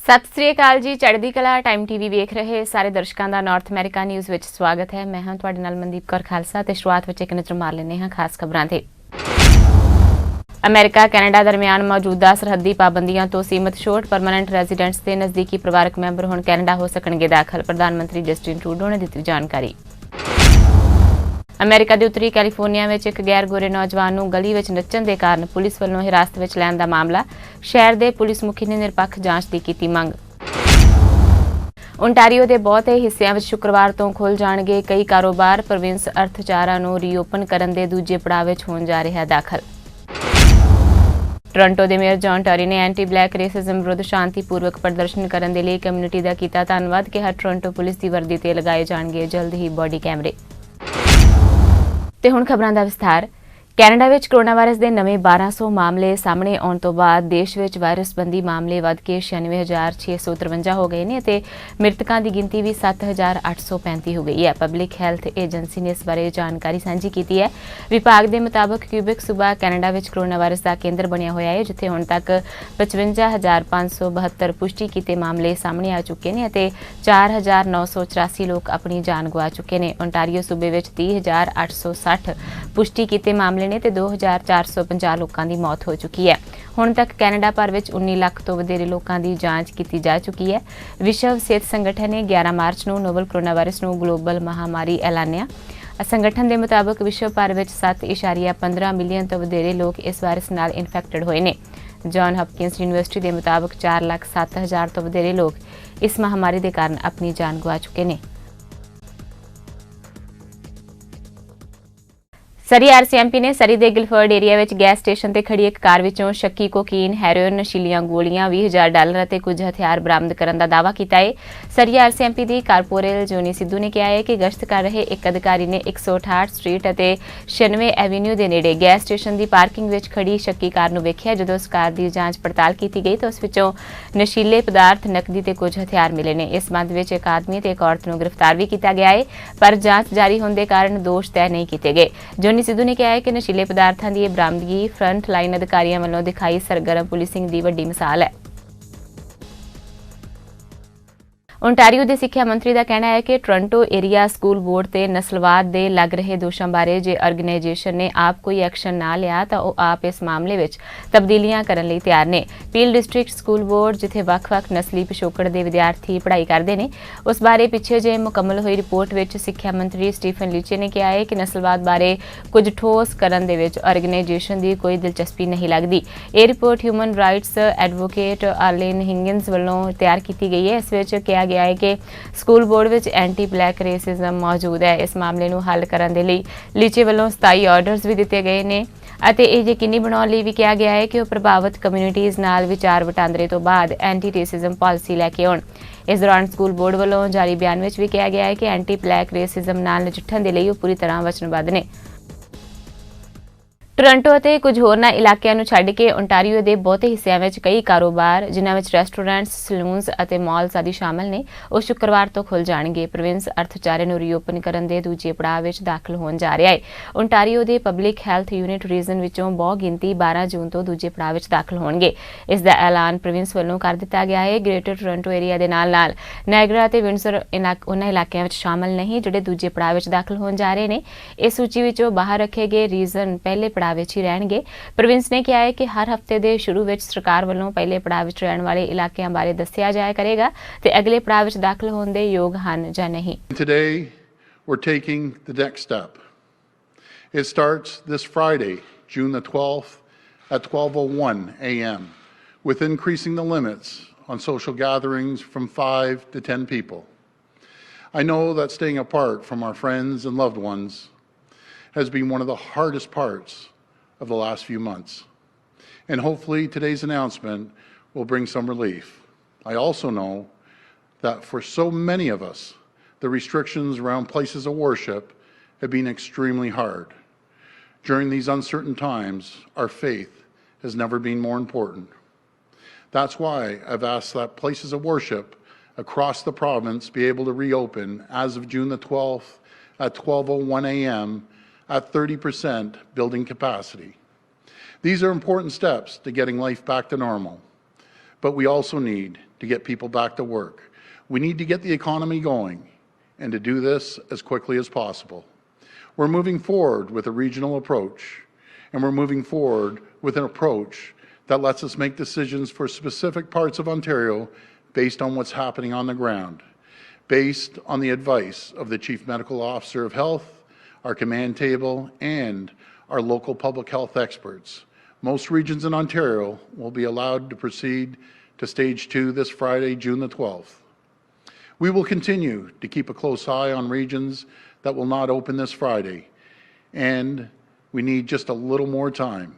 सत श्री अकाल जी। Chardikla time TV वेख रहे सारे दर्शकों का नॉर्थ अमेरिका न्यूज़ विच स्वागत है। मैं हाँ तुहाडे नाल मनदीप कौर खालसा ते शुरुआत विच एक नज़र मार लेने हाँ खास खबरां ते। अमेरिका कैनेडा दरमियान मौजूदा सरहदी पाबंदियों तो सीमित छूट, परमानेंट रेजिडेंट्स के नज़दीकी परिवारक मैंबर हुण कैनेडा हो सकणगे दाखिल। प्रधानमंत्री जस्टिन ट्रूडो ने दी जानकारी। अमेरिका के उत्तरी कैलीफोर्निया में एक गैर गोरे नौजवान नूं गली विच नच्चण के कारण पुलिस वालों हिरासत में लैण का मामला। शहर के पुलिस मुखी ने निरपक्ष जांच की कीती मंग। ओंटारियो के बहुते हिस्सों में शुक्रवार तो खुल जाणगे कई कारोबार। प्रोविंस अर्थचारा नूं रीओपन करन दे दूजे पड़ाव विच होण जा रहा दाखिल। टोरंटो के मेयर जॉन टरी ने एंटी ब्लैक रेसिज्म विरुद्ध शांतिपूर्वक प्रदर्शन करने के लिए कम्यूनिटी का किया धन्नवाद। कहा टोरंटो पुलिस की वर्दी ते लगाए जाणगे जल्द ही बॉडी कैमरे। ते हुण खबरां दा विस्तार। कैनेडा विच कोरोना वायरस के नवे 1200 मामले सामने आने तो बाद देश विच वायरस संबंधी मामले वध के 96,653 हो गए ने। मृतकों की गिनती भी 7,835 हो गई है। पब्लिक हैल्थ एजेंसी ने इस बारे जानकारी सांझी की है। विभाग के मुताबिक क्यूबिक सूबा कैनेडा विच कोरोना वायरस का केंद्र बनया होया है, जिथे हुण तक 55,572 पुष्टि किए मामले सामने आ चुके हैं ते 4,984 लोग अपनी जान गवा चुके हैं। ओंटारियो सूबे विच 30,860 पुष्टि किए मामले ने ते 2,450 लोगों की मौत हो चुकी है। हुण तक कैनेडा भर में 19 लाख तो वधेरे लोगों की जांच की जा चुकी है। विश्व सेहत संगठन ने 11 मार्च को नोवल कोरोना वायरस को ग्लोबल महामारी ऐलानिया। संगठन के मुताबिक विश्व भर में 7.15 मिलियन तो वधेरे लोग इस वायरस नाल इन्फेक्टेड होए ने। जॉन हॉपकिंस यूनिवर्सिटी के मुताबिक 4,07,000 तो वधेरे लोग इस महामारी के कारण अपनी जान गवा चुके हैं। सरी आरसीएमपी ने सरी के गिलफर्ड एरिया में गैस स्टेशन से खड़ी एक कार विचों शक्की कोकीन, हैरोइन, नशीलियां गोलियां, 20,000 डॉलर और कुछ हथियार बरामद करने का दावा किया है। सरी आरसीएमपी की कारपोरेल जोनी सिद्धू ने कहा है कि गश्त कर रहे एक अधिकारी ने 168 स्ट्रीट और 96 एवेन्यू के नेड़े गैस स्टेशन की पार्किंग में खड़ी शक्की कार को वेख्या। जो उस कार की जांच पड़ताल की गई तो उस विचों नशीले पदार्थ, नकदी और कुछ हथियार मिले ने। इस संबंध में एक आदमी और एक औरत को गिरफ्तार भी किया गया है, पर जांच जारी होने के कारण दोष तय नहीं किए गए। जोनी सिद्धू ने कहा है कि नशीले पदार्थों की बरामदगी फ्रंट लाइन अधिकारियों वालों दिखाई सरगर्म पुलिसिंग की वड्डी मिसाल है। ओंटारियो के सिक्ख्या मंत्री का कहना है कि टोरंटो एरिया स्कूल बोर्ड से नस्लवाद के लग रहे दोषों बारे जे ऑर्गेनाइजेशन ने आप कोई एक्शन ना लिया तो वह आप इस मामले में तब्दीलियां करने लिए तैयार ने। पील डिस्ट्रिक्ट स्कूल बोर्ड जिथे वख-वख नस्ली पिछोकड़ के विद्यार्थी पढ़ाई करते हैं, उस बारे पिछे जे मुकम्मल हुई रिपोर्ट में सिक्ख्या मंत्री स्टीफन लीचे ने कहा है कि नस्लवाद बारे कुछ ठोस करने दे ऑर्गेनाइजेशन की कोई दिलचस्पी नहीं लगती। ये report human rights advocate Arlene Higgins वालों तैयार की गई है। इस कहा गया है कि स्कूल बोर्ड में एंटी ब्लैक रेसिज्म मौजूद है। इस मामले को हल करने के लिए लीचे वालों 27 ऑर्डर्स भी दिए गए हैं और यह यकीनी बनाने लिए भी कहा गया है कि वह प्रभावित कम्यूनिटीज़ नाल विचार वटांदरे तो बाद एंटी रेसिज्म पॉलिसी लैके आउण। इस दौरान स्कूल बोर्ड वालों जारी बयान में भी कहा गया है कि एंटी ब्लैक रेसिज्म नाल नजिठण के लिए पूरी तरह वचनबद्ध ने। टोरंटो और कुछ होरना इलाकों छड्ड के ओंटारियो के बहुते हिस्सों में कई कारोबार जिन्हां विच रेस्टोरेंट्स, सलून्स और मॉल्स आदि शामिल ने वो शुक्रवार तो खुल जाएंगे। प्रोविंस अर्थचारे को रीओपन करने के दूजे पड़ाव में दाखिल होने जा रहा है। ओंटारियो के पब्लिक हैल्थ यूनिट रीजन विचों बहु गिनती 12 जून तो दूजे पड़ाव में दाखिल होंगे। इसका ऐलान प्रोविंस वालों कर दिता गया है। ग्रेटर टोरंटो एरिया के नाल नायगरा और विंडसर उन्होंने इलाकों में शामिल नहीं जोड़े दूजे पड़ाव में दाखिल होने जा रहे हैं। इस सूची विचों बाहर रखे गए रीजन पहले पड़ाव ही रहणगे। प्रोविंस ने कहा है कि हर हफ्ते के शुरू में सरकार वालों पहले पड़ाव में रहने वाले इलाकों बारे दस्सिया जाया करेगा ते अगले पड़ाव में दाखिल होने के योग हैं या नहीं। Today we're taking the next step. It starts this Friday, June the 12th at 12:01 a.m. with increasing the limits on social gatherings from 5 to 10 people. I know that staying apart from our friends and loved ones has been one of the hardest parts of the last few months, and hopefully today's announcement will bring some relief. I also know that for so many of us, the restrictions around places of worship have been extremely hard. During these uncertain times, our faith has never been more important. That's why I've asked that places of worship across the province be able to reopen as of June the 12th at 12:01 a.m. at 30% building capacity. These are important steps to getting life back to normal. but we also need to get people back to work. We need to get the economy going, and to do this as quickly as possible. We're moving forward with a regional approach, and we're moving forward with an approach that lets us make decisions for specific parts of Ontario based on what's happening on the ground, based on the advice of the Chief Medical Officer of Health, our command table, and our local public health experts. Most regions in Ontario will be allowed to proceed to Stage 2 this Friday, June the 12th. We will continue to keep a close eye on regions that will not open this Friday, and we need just a little more time.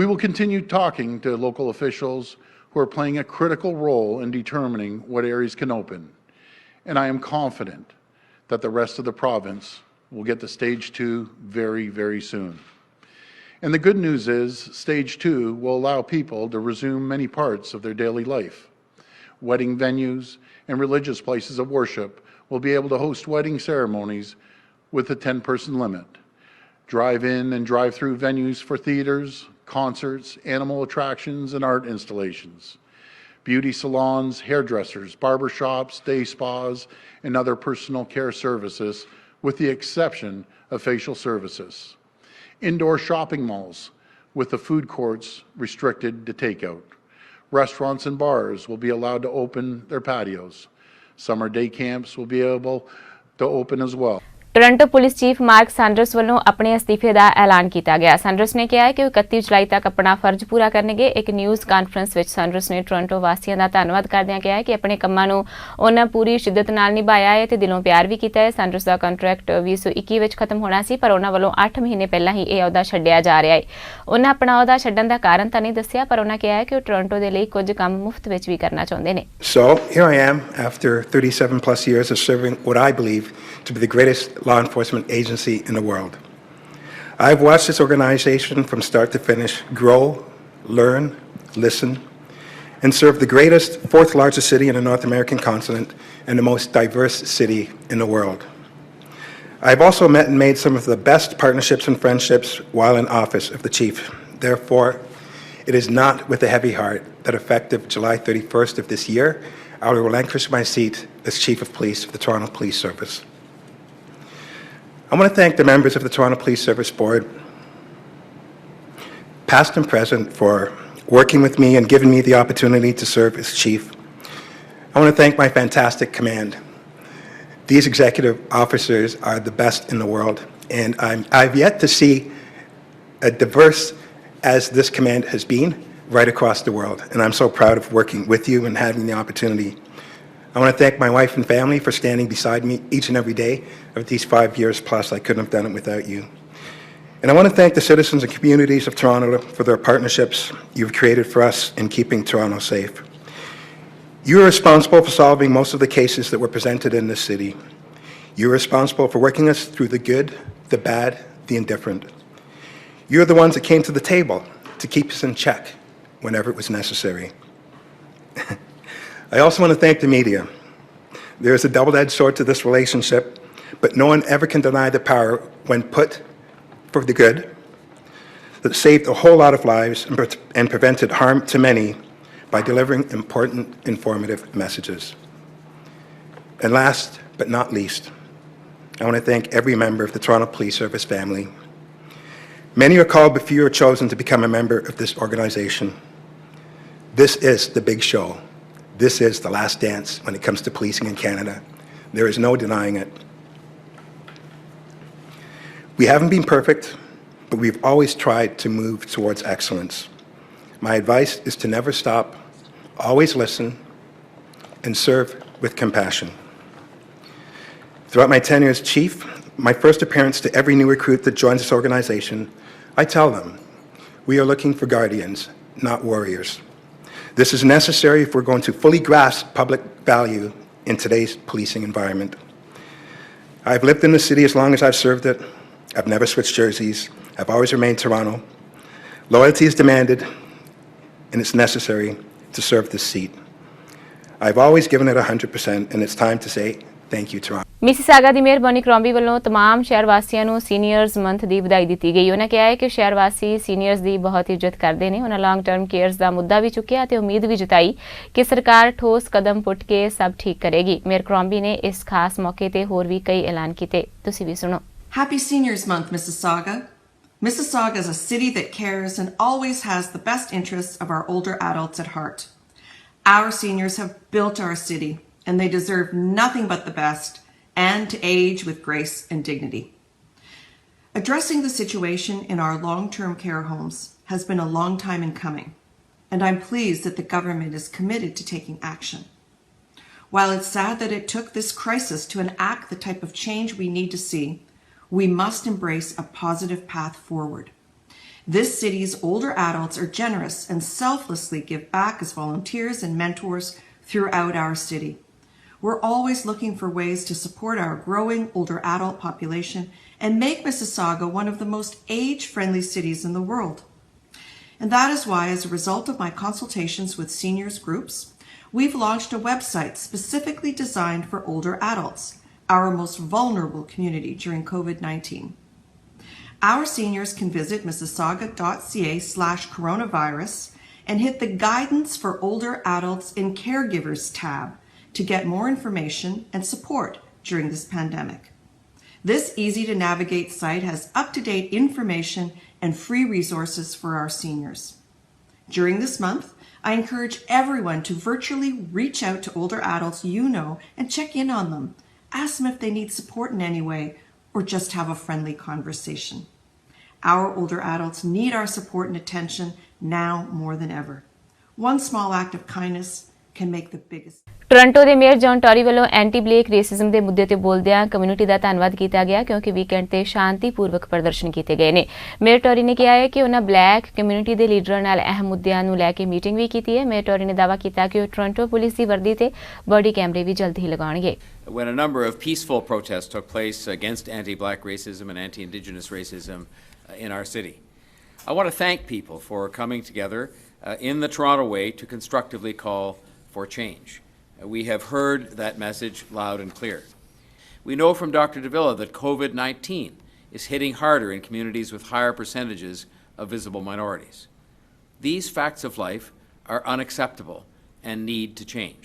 We will continue talking to local officials who are playing a critical role in determining what areas can open, and I am confident that the rest of the province will get to Stage 2 very, very soon. And the good news is Stage 2 will allow people to resume many parts of their daily life. Wedding venues and religious places of worship will be able to host wedding ceremonies with a 10-person limit. Drive-in and drive-through venues for theaters, concerts, animal attractions, and art installations. Beauty salons, hairdressers, barbershops, day spas, and other personal care services, with the exception of facial services. Indoor shopping malls, with the food courts restricted to takeout. Restaurants and bars will be allowed to open their patios. Summer day camps will be able to open as well. Toronto police chief mark Sanders ਵੱਲੋਂ ਆਪਣੇ ਅਸਤੀਫੇ ਦਾ ਐਲਾਨ ਕੀਤਾ ਗਿਆ। Sanders ਨੇ ਕਿਹਾ ਕਿ ਉਹ 31 ਜੁਲਾਈ ਤੱਕ ਆਪਣਾ ਫਰਜ਼ ਪੂਰਾ ਕਰਨਗੇ। ਇੱਕ ਨਿਊਜ਼ ਕਾਨਫਰੰਸ ਵਿੱਚ ਸੈਂਡਰਸ ਨੇ ਟੋਰਾਂਟੋ ਵਾਸੀਆਂ ਦਾ ਧੰਨਵਾਦ ਕਰਦਿਆਂ ਕਿਹਾ ਕਿ ਆਪਣੇ ਕੰਮਾਂ ਨੂੰ ਉਹਨਾਂ ਪੂਰੀ ਸ਼ਿੱਦਤ ਨਾਲ ਨਿਭਾਇਆ ਹੈ ਤੇ ਦਿਲੋਂ ਪਿਆਰ ਵੀ ਕੀਤਾ ਹੈ। ਸੈਂਡਰਸ ਦਾ ਕੰਟਰੈਕਟ 2021 ਵਿੱਚ ਖਤਮ ਹੋਣਾ ਸੀ, ਪਰ ਉਹਨਾਂ ਵੱਲੋਂ 8 ਮਹੀਨੇ ਪਹਿਲਾਂ ਹੀ ਇਹ ਅਹੁਦਾ ਛੱਡਿਆ ਜਾ ਰਿਹਾ ਹੈ। ਉਹਨਾਂ ਆਪਣਾ ਅਹੁਦਾ ਛੱਡਣ ਦਾ ਕਾਰਨ ਤਾਂ ਨਹੀਂ ਦੱਸਿਆ, ਪਰ ਉਹਨਾਂ ਕਿਹਾ ਕਿ ਉਹ ਟੋਰਾਂਟੋ ਦੇ ਲਈ ਕੁਝ ਕੰਮ ਮੁਫਤ ਵਿੱਚ ਵੀ ਕਰਨਾ ਚਾਹੁੰਦੇ ਨੇ। So here I am after 37 plus years of serving what I believe to be the greatest law enforcement agency in the world. I've watched this organization from start to finish grow, learn, listen, and serve the greatest, fourth largest city in the North American continent and the most diverse city in the world. I've also met and made some of the best partnerships and friendships while in office of the chief. Therefore, it is not with a heavy heart that effective July 31st of this year, I will relinquish my seat as Chief of Police of the Toronto Police Service. I want to thank the members of the Toronto Police Service Board, past and present, for working with me and giving me the opportunity to serve as chief. I want to thank my fantastic command. These executive officers are the best in the world, and I've yet to see a diverse as this command has been right across the world, and I'm so proud of working with you and having the opportunity. I want to thank my wife and family for standing beside me each and every day of these 5 years plus. I couldn't have done it without you. And I want to thank the citizens and communities of Toronto for their partnerships you've created for us in keeping Toronto safe. You are responsible for solving most of the cases that were presented in this city. You are responsible for working us through the good, the bad, the indifferent. You are the ones that came to the table to keep us in check whenever it was necessary. I also want to thank the media. There is a double-edged sword to this relationship, but no one ever can deny the power when put for the good that saved a whole lot of lives and prevented harm to many by delivering important, informative messages. And last but not least, I want to thank every member of the Toronto Police Service family. Many are called, but few are chosen to become a member of this organization. This is the big show. This is the last dance when it comes to policing in Canada. There is no denying it. We haven't been perfect, but we've always tried to move towards excellence. My advice is to never stop, always listen, and serve with compassion. Throughout my tenure as chief, my first appearance to every new recruit that joins this organization, I tell them, we are looking for guardians, not warriors. This is necessary if we're going to fully grasp public value in today's policing environment. I've lived in the city as long as I've served it. I've never switched jerseys. I've always remained Toronto. Loyalty is demanded, and it's necessary to serve this seat. I've always given it 100%, and it's time to say Thank you, Toronto. Mississauga the mayor Bonnie ਕਰੋਂਬੀ ਵੱਲੋਂ तमाम ਸ਼ਹਿਰ ਵਾਸੀਆਂ ਨੂੰ seniors month ਦੀ ਵਧਾਈ ਦਿੱਤੀ ਗਈ। ਉਹਨਾਂ ਕਿਹਾ ਹੈ ਕਿ ਸ਼ਹਿਰ ਵਾਸੀ ਸੀਨੀਅਰਜ਼ ਦੀ ਬਹੁਤ ਇੱਜ਼ਤ ਕਰਦੇ ਨੇ। ਉਹਨਾਂ ਲੌਂਗ ਟਰਮ ਕੇਅਰਸ ਦਾ ਮੁੱਦਾ ਵੀ ਚੁੱਕਿਆ ਅਤੇ ਉਮੀਦ ਵੀ ਜਤਾਈ ਕਿ ਸਰਕਾਰ ਠੋਸ ਕਦਮ ਪੁੱਟ ਕੇ ਸਭ ਠੀਕ ਕਰੇਗੀ। ਮੇਅਰ ਕਰੋਂਬੀ ਨੇ ਇਸ ਖਾਸ ਮੌਕੇ ਤੇ ਹੋਰ ਵੀ ਕਈ ਐਲਾਨ ਕੀਤੇ। ਤੁਸੀਂ ਵੀ ਸੁਣੋ। Happy Seniors Month, Mississauga. Mississauga is a city that cares and always has the best interests of our older adults at heart. Our seniors have built our city, and they deserve nothing but the best and to age with grace and dignity. Addressing the situation in our long-term care homes has been a long time in coming, and I'm pleased that the government is committed to taking action. While it's sad that it took this crisis to enact the type of change we need to see, we must embrace a positive path forward. This city's older adults are generous and selflessly give back as volunteers and mentors throughout our city. We're always looking for ways to support our growing older adult population and make Mississauga one of the most age-friendly cities in the world. And that is why, as a result of my consultations with seniors groups, we've launched a website specifically designed for older adults, our most vulnerable community during COVID-19. Our seniors can visit mississauga.ca/coronavirus and hit the Guidance for Older Adults and Caregivers tab to get more information and support during this pandemic. This easy-to-navigate site has up-to-date information and free resources for our seniors. During this month, I encourage everyone to virtually reach out to older adults you know and check in on them. Ask them if they need support in any way or just have a friendly conversation. Our older adults need our support and attention now more than ever. One small act of kindness can make the biggest. Toronto ਦੇ mayor John Tory ਵੱਲੋਂ anti black racism ਦੇ ਮੁੱਦੇ ਤੇ ਬੋਲਦਿਆਂ community ਦਾ ਧੰਨਵਾਦ ਕੀਤਾ ਗਿਆ ਕਿਉਂਕਿ ਵੀਕਐਂਡ ਤੇ ਸ਼ਾਂਤੀਪੂਰਵਕ ਪ੍ਰਦਰਸ਼ਨ ਕੀਤੇ ਗਏ ਨੇ। ਮੇਅਰ ਟੋਰੀ ਨੇ ਕਿਹਾ ਹੈ ਕਿ ਉਹਨਾਂ ਬਲੈਕ ਕਮਿਊਨਿਟੀ ਦੇ ਲੀਡਰਾਂ ਨਾਲ ਅਹਿਮ ਮੁੱਦਿਆਂ ਨੂੰ ਲੈ ਕੇ ਮੀਟਿੰਗ ਵੀ ਕੀਤੀ ਹੈ। ਮੇਅਰ ਟੋਰੀ ਨੇ ਦਾਅਵਾ ਕੀਤਾ ਕਿ ਉਹ ਟੋਰਾਂਟੋ ਪੁਲਿਸ ਦੀ ਵਰਦੀ ਤੇ ਬੋਡੀ ਕੈਮਰੇ ਵੀ ਜਲਦ ਹੀ ਲਗਾਉਣਗੇ। When a number of peaceful protests took place against anti-black racism and anti-Indigenous racism in our city, I want to thank people for coming together in the Toronto way to constructively call for change. We have heard that message loud and clear. We know from Dr. Davila that COVID-19 is hitting harder in communities with higher percentages of visible minorities. These facts of life are unacceptable and need to change.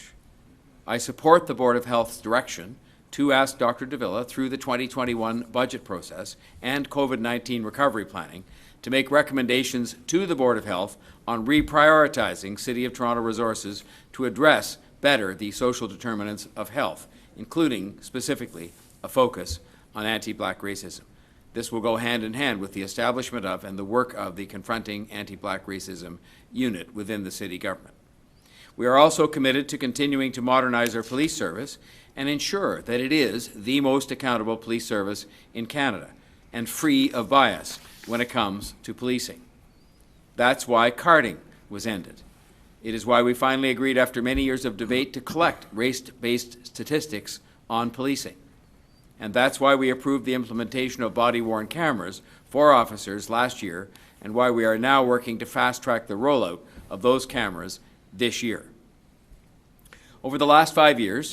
I support the Board of Health's direction to ask Dr. Davila through the 2021 budget process and COVID-19 recovery planning to make recommendations to the Board of Health on reprioritizing City of Toronto resources to address better the social determinants of health, including specifically a focus on anti-black racism. This will go hand in hand with the establishment of and the work of the Confronting Anti-Black Racism unit within the city government. We are also committed to continuing to modernize our police service and ensure that it is the most accountable police service in Canada and free of bias when it comes to policing. That's why carding was ended. It is why we finally agreed after many years of debate to collect race-based statistics on policing. And that's why we approved the implementation of body-worn cameras for officers last year and why we are now working to fast-track the rollout of those cameras this year. Over the last 5 years,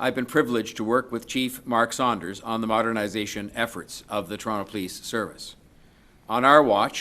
I've been privileged to work with Chief Mark Saunders on the modernization efforts of the Toronto Police Service. On our watch,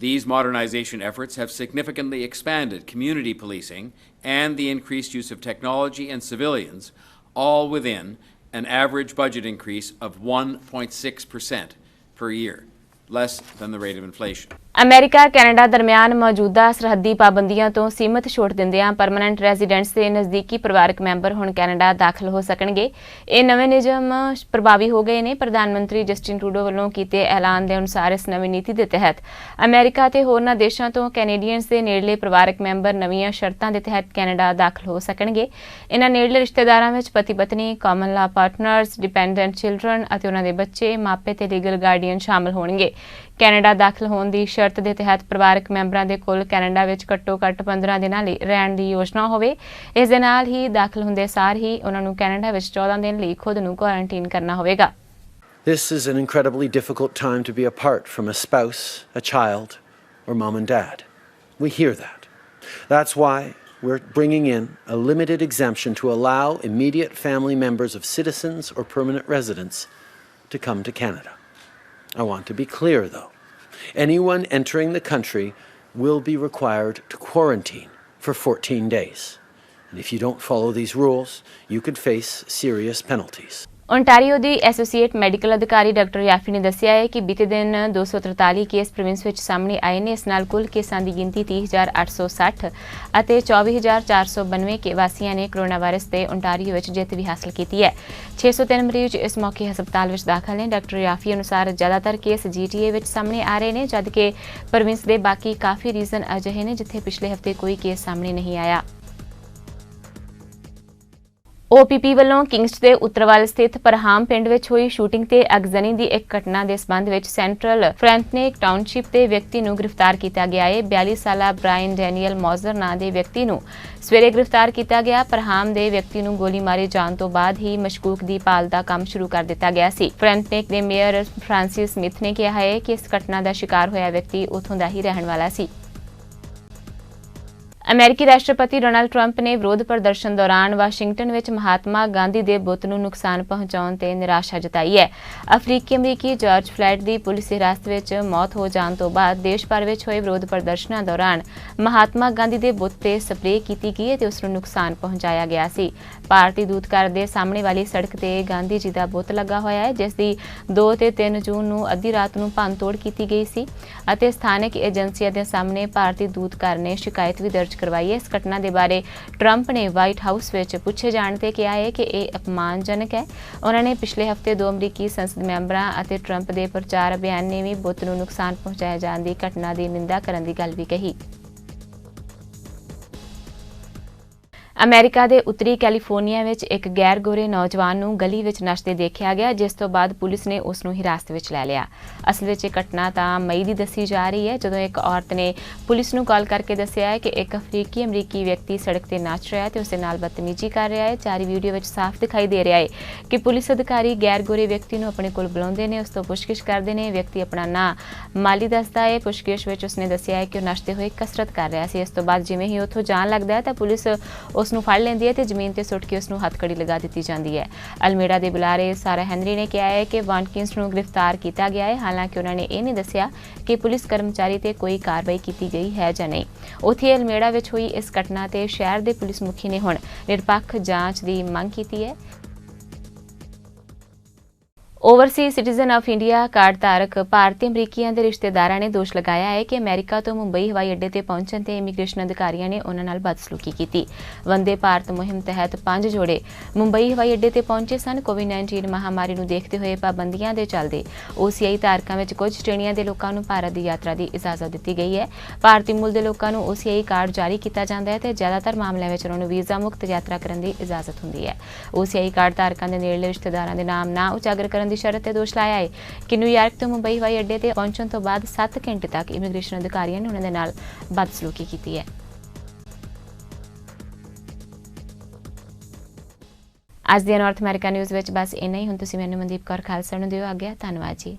these modernization efforts have significantly expanded community policing and the increased use of technology and civilians, all within an average budget increase of 1.6% per year, less than the rate of inflation. America Canada ਦਰਮਿਆਨ ਮੌਜੂਦਾ ਸਰਹੱਦੀ ਪਾਬੰਦੀਆਂ ਤੋਂ ਸੀਮਤ ਛੋਟ ਦਿੰਦਿਆਂ permanent residents ਦੇ ਨਜ਼ਦੀਕੀ ਪਰਿਵਾਰਕ ਮੈਂਬਰ ਹੁਣ ਕੈਨੇਡਾ ਦਾਖਲ ਹੋ ਸਕਣਗੇ। ਇਹ ਨਵੇਂ ਨਿਯਮ ਪ੍ਰਭਾਵੀ ਹੋ ਗਏ ਨੇ। ਪ੍ਰਧਾਨ ਮੰਤਰੀ ਜਸਟਿਨ ਟਰੂਡੋ ਵੱਲੋਂ ਕੀਤੇ ਐਲਾਨ ਦੇ ਅਨੁਸਾਰ ਇਸ ਨਵੀਂ ਨੀਤੀ ਦੇ ਤਹਿਤ ਅਮਰੀਕਾ ਤੇ ਹੋਰਨਾਂ ਦੇਸ਼ਾਂ ਤੋਂ ਕੈਨੇਡੀਅਨਸ ਦੇ ਨੇੜਲੇ ਪਰਿਵਾਰਕ ਮੈਂਬਰ ਨਵੀਆਂ ਸ਼ਰਤਾਂ ਦੇ ਤਹਿਤ ਕੈਨੇਡਾ ਦਾਖਲ ਹੋ ਸਕਣਗੇ। ਇਹਨਾਂ ਨੇੜਲੇ ਰਿਸ਼ਤੇਦਾਰਾਂ ਵਿੱਚ ਪਤੀ ਪਤਨੀ, ਕਾਮਨ ਲਾ ਪਾਰਟਨਰਸ, ਡਿਪੈਂਡੈਂਟ ਚਿਲਡਰਨ ਅਤੇ ਉਹਨਾਂ ਦੇ ਬੱਚੇ, ਮਾਪੇ ਤੇ ਲੀਗਲ ਗਾਰਡੀਅਨ ਸ਼ਾਮਲ ਹੋਣਗੇ। ਕੈਨੇਡਾ ਦਾਖਲ ਹੋਣ ਦੀ ਸ਼ਰਤ ਦੇ ਤਹਿਤ ਪਰਿਵਾਰਕ ਮੈਂਬਰਾਂ ਦੇ ਕੋਲ ਕੈਨੇਡਾ ਵਿੱਚ ਘੱਟੋ-ਘੱਟ 15 ਦਿਨਾਂ ਲਈ ਰਹਿਣ ਦੀ ਯੋਜਨਾ ਹੋਵੇ। ਇਸ ਦੇ ਨਾਲ ਹੀ ਦਾਖਲ ਹੁੰਦੇ ਸਾਰ ਹੀ ਉਹਨਾਂ ਨੂੰ ਕੈਨੇਡਾ ਵਿੱਚ 14 ਦਿਨ ਲਈ ਖੁਦ ਨੂੰ ਕੁਆਰੰਟਾਈਨ ਕਰਨਾ ਹੋਵੇਗਾ। This is an incredibly difficult time to be apart from a spouse, a child, or mom and dad. We hear that. That's why we're bringing in a limited exemption to allow immediate family members of citizens or permanent residents to come to Canada. I want to be clear, though. Anyone entering the country will be required to quarantine for 14 days. And if you don't follow these rules, you could face serious penalties. Ontario the associate medical ਅਧਿਕਾਰੀ doctor ਯਾਫੀ ਨੇ ਦੱਸਿਆ ਹੈ ਕਿ ਬੀਤੇ ਦਿਨ 243 case province ਵਿੱਚ ਸਾਹਮਣੇ ਆਏ ਨੇ। ਇਸ ਨਾਲ ਕੁੱਲ ਕੇਸਾਂ ਦੀ ਗਿਣਤੀ 30,860 ਅਤੇ 24,492 ਵਾਸੀਆਂ ਨੇ ਕੋਰੋਨਾ ਵਾਇਰਸ ਤੇ ਓਨਟਾਰੀਓ ਵਿੱਚ ਜਿੱਤ ਵੀ ਹਾਸਲ ਕੀਤੀ ਹੈ। 603 ਮਰੀਜ਼ ਇਸ ਮੌਕੇ ਹਸਪਤਾਲ ਵਿੱਚ ਦਾਖਲ ਨੇ। ਡਾਕਟਰ ਯਾਫੀ ਅਨੁਸਾਰ ਜ਼ਿਆਦਾਤਰ ਕੇਸ GTA ਵਿੱਚ ਸਾਹਮਣੇ ਆ ਰਹੇ ਨੇ, ਜਦਕਿ ਪ੍ਰੋਵਿੰਸ ਦੇ ਬਾਕੀ ਕਾਫੀ ਰੀਜਨ ਅਜਿਹੇ ਨੇ ਜਿੱਥੇ ਪਿਛਲੇ ਹਫ਼ਤੇ ਕੋਈ ਕੇਸ ਸਾਹਮਣੇ ਨਹੀਂ ਆਇਆ। OPP ਵੱਲੋਂ ਕਿੰਗਸਟ ਦੇ ਉੱਤਰ ਵੱਲ ਸਥਿਤ ਪਰਹਾਮ ਪਿੰਡ ਵਿੱਚ ਹੋਈ ਸ਼ੂਟਿੰਗ ਤੇ ਅਗਜ਼ਨੀ ਦੀ ਇੱਕ ਘਟਨਾ ਦੇ ਸਬੰਧ ਵਿੱਚ ਸੈਂਟਰਲ ਫ੍ਰੈਂਥਨੇਕ ਟਾਊਨਸ਼ਿਪ ਦੇ ਵਿਅਕਤੀ ਨੂੰ ਗ੍ਰਿਫਤਾਰ ਕੀਤਾ ਗਿਆ ਹੈ। 42 ਸਾਲਾ ਬ੍ਰਾਇਨ ਡੈਨੀਅਲ ਮੌਜ਼ਰ ਨਾਂ ਦੇ ਵਿਅਕਤੀ ਨੂੰ ਸਵੇਰੇ ਗ੍ਰਿਫਤਾਰ ਕੀਤਾ ਗਿਆ। ਪਰਹਾਮ ਦੇ ਵਿਅਕਤੀ ਨੂੰ ਗੋਲੀ ਮਾਰੇ ਜਾਣ ਤੋਂ ਬਾਅਦ ਹੀ ਮਸ਼ਕੂਕ ਦੀ ਭਾਲ ਦਾ ਕੰਮ ਸ਼ੁਰੂ ਕਰ ਦਿੱਤਾ ਗਿਆ ਸੀ। ਫ੍ਰੈਂਥਨੇਕ ਦੇ ਮੇਅਰ ਫ੍ਰਾਂਸਿਸ ਸਮਿਥ ਨੇ ਕਿਹਾ ਹੈ ਕਿ ਇਸ ਘਟਨਾ ਦਾ ਸ਼ਿਕਾਰ ਹੋਇਆ ਵਿਅਕਤੀ ਉੱਥੋਂ ਦਾ ਹੀ ਰਹਿਣ ਵਾਲਾ ਸੀ। ਅਮਰੀਕੀ ਰਾਸ਼ਟਰਪਤੀ ਡੋਨਾਲਡ ਟਰੰਪ ਨੇ ਵਿਰੋਧ ਪ੍ਰਦਰਸ਼ਨ ਦੌਰਾਨ ਵਾਸ਼ਿੰਗਟਨ ਵਿੱਚ ਮਹਾਤਮਾ ਗਾਂਧੀ ਦੇ ਬੁੱਤ ਨੂੰ ਨੁਕਸਾਨ ਪਹੁੰਚਾਉਣ ਤੇ ਨਿਰਾਸ਼ਾ ਜਤਾਈ ਹੈ। ਅਮਰੀਕੀ ਜਾਰਜ ਫਲੈਡ ਦੀ ਪੁਲਿਸ ਹਿਰਾਸਤ ਵਿੱਚ ਮੌਤ ਹੋ ਜਾਣ ਤੋਂ ਬਾਅਦ ਦੇਸ਼ ਭਰ ਵਿੱਚ ਹੋਏ ਵਿਰੋਧ ਪ੍ਰਦਰਸ਼ਨਾਂ ਦੌਰਾਨ ਮਹਾਤਮਾ ਗਾਂਧੀ ਦੇ ਬੁੱਤ ਤੇ ਸਪਰੇਅ ਕੀਤੀ ਗਈ ਤੇ ਉਸ ਨੂੰ ਨੁਕਸਾਨ ਪਹੁੰਚਾਇਆ ਗਿਆ ਸੀ। ਭਾਰਤੀ ਦੂਤਘਰ ਦੇ ਸਾਹਮਣੇ ਵਾਲੀ ਸੜਕ ਤੇ ਗਾਂਧੀ ਜੀ ਦਾ ਬੁੱਤ ਲੱਗਾ ਹੋਇਆ ਹੈ, ਜਿਸ ਦੀ 2 ਤੇ 3 ਜੂਨ ਨੂੰ ਅੱਧੀ ਰਾਤ ਨੂੰ ਭੰਨਤੋੜ ਕੀਤੀ ਗਈ ਸੀ ਅਤੇ ਸਥਾਨਕ ਏਜੰਸੀਆਂ ਦੇ ਸਾਹਮਣੇ ਭਾਰਤੀ ਦੂਤਘਰ ਨੇ ਸ਼ਿਕਾਇਤ ਵੀ ਦਰਜ ਕਰਵਾਈ ਹੈ। ਇਸ ਘਟਨਾ ਦੇ ਬਾਰੇ ਟਰੰਪ ਨੇ ਵਾਈਟ ਹਾਊਸ ਵਿੱਚ ਪੁੱਛੇ ਜਾਣ ਤੇ ਕਿਹਾ ਹੈ ਕਿ ਇਹ ਅਪਮਾਨਜਨਕ ਹੈ। ਉਹਨਾਂ ਨੇ ਪਿਛਲੇ ਹਫ਼ਤੇ 2 ਅਮਰੀਕੀ ਸੰਸਦ ਮੈਂਬਰਾਂ ਅਤੇ ਟਰੰਪ ਦੇ ਪ੍ਰਚਾਰ ਅਭਿਆਨ ਨੇ ਵੀ ਬੁੱਤ ਨੂੰ ਨੁਕਸਾਨ ਪਹੁੰਚਾਏ ਜਾਣ ਦੀ ਘਟਨਾ ਦੀ ਨਿੰਦਾ ਕਰਨ ਦੀ ਗੱਲ ਵੀ ਕਹੀ। ਅਮਰੀਕਾ ਦੇ ਉੱਤਰੀ ਕੈਲੀਫੋਰਨੀਆ ਵਿੱਚ ਇੱਕ ਗੈਰ ਗੋਰੇ ਨੌਜਵਾਨ ਨੂੰ ਗਲੀ ਵਿੱਚ ਨੱਚਦੇ ਦੇਖਿਆ ਗਿਆ, ਜਿਸ ਤੋਂ ਬਾਅਦ ਪੁਲਿਸ ਨੇ ਉਸ ਨੂੰ ਹਿਰਾਸਤ ਵਿੱਚ ਲੈ ਲਿਆ। ਅਸਲ ਵਿੱਚ ਇਹ ਘਟਨਾ ਤਾਂ ਮਈ ਦੀ ਦੱਸੀ ਜਾ ਰਹੀ ਹੈ, ਜਦੋਂ ਇੱਕ ਔਰਤ ਨੇ ਪੁਲਿਸ ਨੂੰ ਕਾਲ ਕਰਕੇ ਦੱਸਿਆ ਹੈ ਕਿ ਇੱਕ ਅਮਰੀਕੀ ਵਿਅਕਤੀ ਸੜਕ ਤੇ ਨੱਚ ਰਿਹਾ ਹੈ ਤੇ ਉਸ ਦੇ ਨਾਲ ਬਦਤਮੀਜ਼ੀ ਕਰ ਰਿਹਾ ਹੈ। ਜਾਰੀ ਵੀਡੀਓ ਵਿੱਚ ਸਾਫ਼ ਦਿਖਾਈ ਦੇ ਰਿਹਾ ਹੈ ਕਿ ਪੁਲਿਸ ਅਧਿਕਾਰੀ ਗੈਰ ਗੋਰੇ ਵਿਅਕਤੀ ਨੂੰ ਆਪਣੇ ਕੋਲ ਬੁਲਾਉਂਦੇ ਨੇ, ਉਸ ਤੋਂ ਪੁੱਛਗਿੱਛ ਕਰਦੇ ਨੇ। ਵਿਅਕਤੀ ਆਪਣਾ ਨਾਂ ਮਾਲੀ ਦੱਸਦਾ ਹੈ। ਪੁੱਛਗਿੱਛ ਵਿੱਚ ਉਸਨੇ ਦੱਸਿਆ ਹੈ ਕਿ ਉਹ ਨੱਚਦੇ ਹੋਏ ਕਸਰਤ ਕਰ ਰਿਹਾ ਸੀ। ਇਸ ਤੋਂ ਬਾਅਦ ਜਿਵੇਂ ਹੀ ਉੱਥੋਂ ਜਾਣ ਲੱਗਦਾ ਹੈ ਤਾਂ ਪੁਲਿਸ ਉਸ ਨੂੰ ਫੜ ਲੈਂਦੀ ਹੈ ਤੇ ਜ਼ਮੀਨ ਤੇ ਸੁੱਟ ਕੇ ਉਸ ਨੂੰ ਹੱਥਕੜੀ ਲਗਾ ਦਿੱਤੀ ਜਾਂਦੀ ਹੈ। ਅਲਮੇੜਾ ਦੇ ਬੁਲਾਰੇ ਸਾਰਾ ਹੈਨਰੀ ਨੇ ਕਿਹਾ ਹੈ ਕਿ ਵਾਟਕਿੰਸ ਨੂੰ ਗ੍ਰਿਫਤਾਰ ਕੀਤਾ ਗਿਆ ਹੈ, ਹਾਲਾਂਕਿ ਉਹਨਾਂ ਨੇ ਇਹ ਨਹੀਂ ਦੱਸਿਆ ਕਿ ਪੁਲਿਸ ਕਰਮਚਾਰੀ ਤੇ ਕੋਈ ਕਾਰਵਾਈ ਕੀਤੀ ਗਈ ਹੈ ਜਾਂ ਨਹੀਂ। ਉੱਥੇ ਅਲਮੇੜਾ ਵਿੱਚ ਹੋਈ ਇਸ ਘਟਨਾ ਤੇ ਸ਼ਹਿਰ ਦੇ ਪੁਲਿਸ ਮੁਖੀ ਨੇ ਹੁਣ ਨਿਰਪੱਖ ਜਾਂਚ ਦੀ ਮੰਗ ਕੀਤੀ ਹੈ। Overseas citizen of India card ਧਾਰਕ ਭਾਰਤੀ ਅਮਰੀਕੀਆਂ ਦੇ ਰਿਸ਼ਤੇਦਾਰਾਂ ਨੇ ਦੋਸ਼ ਲਗਾਇਆ ਹੈ ਕਿ ਅਮਰੀਕਾ ਤੋਂ ਮੁੰਬਈ ਹਵਾਈ ਅੱਡੇ ਤੇ ਪਹੁੰਚਣ ਤੇ ਇਮੀਗ੍ਰੇਸ਼ਨ ਅਧਿਕਾਰੀਆਂ ਨੇ ਉਹਨਾਂ ਨਾਲ ਬਦਸਲੂਕੀ ਕੀਤੀ। ਵੰਦੇ ਭਾਰਤ ਮੁਹਿੰਮ ਤਹਿਤ 5 ਜੋੜੇ ਮੁੰਬਈ ਹਵਾਈ ਅੱਡੇ ਤੇ ਪਹੁੰਚੇ ਸਨ। ਕੋਵਿਡ-19 ਮਹਾਮਾਰੀ ਨੂੰ ਦੇਖਦੇ ਹੋਏ ਪਾਬੰਦੀਆਂ ਦੇ ਚੱਲਦੇ OCI ਧਾਰਕਾਂ ਵਿੱਚ ਕੁਝ ਸ਼੍ਰੇਣੀਆਂ ਦੇ ਲੋਕਾਂ ਨੂੰ ਭਾਰਤ ਦੀ ਯਾਤਰਾ ਦੀ ਇਜਾਜ਼ਤ ਦਿੱਤੀ ਗਈ ਹੈ। ਭਾਰਤੀ ਮੂਲ ਦੇ ਲੋਕਾਂ ਨੂੰ OCI ਕਾਰਡ ਜਾਰੀ ਕੀਤਾ ਜਾਂਦਾ ਹੈ ਤੇ ਜ਼ਿਆਦਾਤਰ ਮਾਮਲਿਆਂ ਵਿੱਚ ਉਹਨਾਂ ਨੂੰ ਵੀਜ਼ਾ ਮੁਕਤ ਯਾਤਰਾ ਕਰਨ ਦੀ ਇਜਾਜ਼ਤ ਹੁੰਦੀ ਹੈ। OCI ਕਾਰਡ ਧਾਰਕਾਂ ਦੇ ਨੇੜਲੇ ਰਿਸ਼ਤੇਦਾਰਾਂ ਦੇ ਨਾਮ ਨਾ ਉਜਾਗਰ ਕਰਨ ਦੀ ਸ਼ਰਤ ਤੇ ਦੋਸ਼ ਲਾਇਆ ਹੈ ਕਿ ਨਿਊਯਾਰਕ ਤੋਂ ਮੁੰਬਈ ਹਵਾਈ ਅੱਡੇ ਤੇ ਪਹੁੰਚਣ ਤੋਂ ਬਾਅਦ 7 ਘੰਟੇ ਤੱਕ ਇਮੀਗ੍ਰੇਸ਼ਨ ਅਧਿਕਾਰੀਆਂ ਨੇ ਉਹਨਾਂ ਦੇ ਨਾਲ ਬਦਸਲੂਕੀ ਕੀਤੀ ਹੈ। ਅੱਜ ਦੀ ਨਾਰਥ ਅਮਰੀਕਾ ਨਿਊਜ਼ ਵਿੱਚ ਬਸ ਇੰਨਾ ਹੀ। ਹੁਣ ਤੁਸੀਂ ਮੈਨੂੰ ਮਨਦੀਪ ਕੌਰ ਖਾਲਸਾ ਨੂੰ ਦਿਓ ਆਗਿਆ। ਧੰਨਵਾਦ ਜੀ।